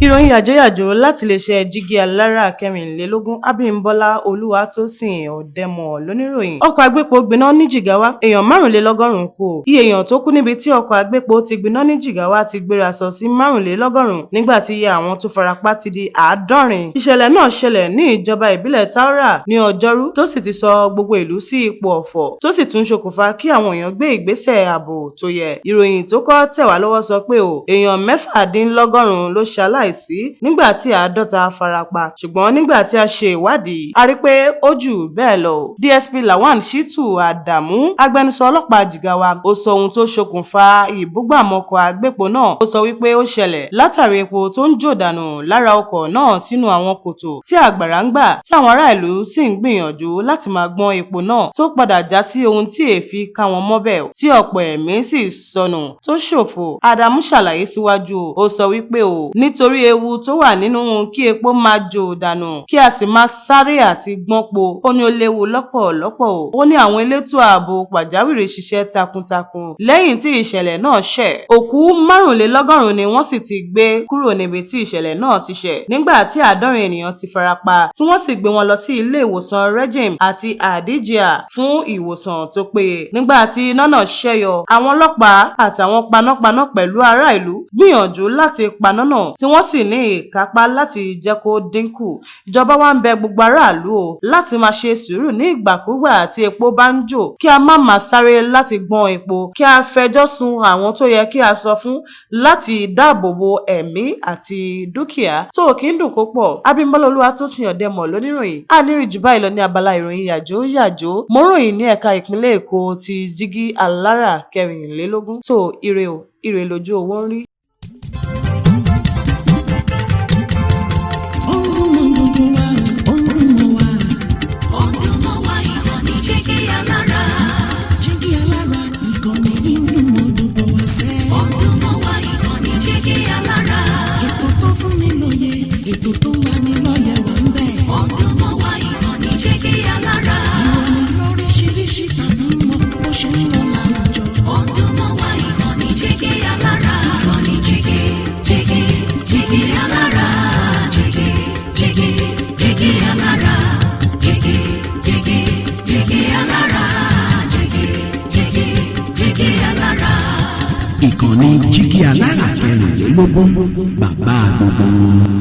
Ìròyìn Yajoyajo láti iléeṣẹ́ Jigawa kẹrìnlélógún Abímbọ́lá Olúwatósìn Ọ̀dẹ́mọ̀ lóníròyìn. Ọkọ̀ Agbepo gbiná ní Jigawa, èèyàn Marunlelogorun kú. Iye èèyàn tó kú níbi tí ọkọ̀ Agbepo ti gbiná ní Jigawa ti gbéra sọ sí Marunlelogorun nígbà tí iye àwọn tó farapa ti di 70. Ìṣẹ̀lẹ̀ náà ṣẹlẹ̀ ní ìjọba ìbílẹ̀ Taura ní Ọjọ́rú tó sì ti sọ gbogbo ìlú sí ipò ọ̀fọ̀ tó sì tún ṣokùnfà kí àwọn èèyàn gbé ìgbésẹ̀ ààbò tó yẹ. Ìròyìn tó kọ tẹ̀ wá lọ́wọ́ sọ pé èèyàn 67 ló ṣaláìsí nígbà tí 50 farapa, ṣùgbọ́n nígbà tí a ṣe ìwádìí a rí pé ó jù bẹ́ẹ̀ lọ. DSP Lawan Shitu Adamu, agbẹnusọ ọlọ́pàá Jigawa, ó sọ ohun tó ṣokùnfà ìbúgbàmọkọ̀ Agbepo náà. Ó sọ wípé ó ṣẹlẹ̀ látàrí epo tó ń jò dànù lára ọkọ̀ náà sínú àwọn kòtò tí àgbàrá ń gbà, tí àwọn ará ìlú sì ń gbìyànjú láti máa gbọ́n epo náà tó padà já sí ohun tí èéfín ká wọn mọ́bẹ̀ tí ọ̀pọ̀ ẹ̀mí sì sọnù tó ṣòfò. Adamu ṣàlàyé síwájú, ó sọ wípé nítorí ewu tó wà nínú kí epo máa jò dànù kí a sì máa sáré àti gbọ́npo, ó ní ó léwu lọ́pọ̀lọpọ̀. Ó ní àwọn elétò ààbò pàjáwìrì ṣiṣẹ́ takuntakun lẹ́yìn tí ìṣẹ̀lẹ̀ náà ṣẹ̀. Òkú Marunlelogorun ni wọ́n sì ti gbé kúrò níbi tí ìṣẹ̀lẹ̀ náà ti ṣẹ̀ nígbà tí 70 ènìyàn ti farapa tí wọ́n sì gbé wọn lọ sí ilé ìwòsàn Regim àti Adijia fún ìwòsàn tó péye. Nígbà tí iná náà ṣẹ́yọ, àwọn ọlọ́pàá àtàwọn panápaná pẹ̀lú ará ìlú gbìyànjú láti paná náà tí wọ́n sì ní ìkápá láti jẹ́ kó dínkù. Ìjọba wa ń bẹ gbogbo aráàlú láti máa ṣe sùúrù ní ìgbàkúgbà tí epo bá ń jò, kí a má máa sáré láti gbọ́n epo, kí a fẹjọ́ sun àwọn tó yẹ kí a sọ fún láti dáàbò bo ẹ̀mí àti dúkìá. Tó kì í dùn kó pọ̀. Abímbọ́lá Olúwatósìn Ọ̀dẹ́mọ̀ lóníròyìn. A ní rí jù báyìí lọ ní abala ìròyìn Yajoyajo. Mo ròyìn ní ẹ̀ka ìpínlẹ̀ Èkó ti Jigawa kẹrìnlélógún. Tó ire lójú owó ń rí. Ètò tó wà ní lọ́yẹ̀ wà ń bẹ̀. Ọdún mọ́ wá ìkànnì Jigawa lára. Ìròyìn lóríṣiríṣi tàbí mọ́ bó ṣe ń lọ láwùjọ. Ọdún mọ́ wá ìkànnì Jigawa lára. Ìkànnì Jigawa lára. Jigawa lára. Jigawa lára. Jigawa lára. Ìkànnì Jigawa lára kẹrìnlélógún bàbá gbogbo.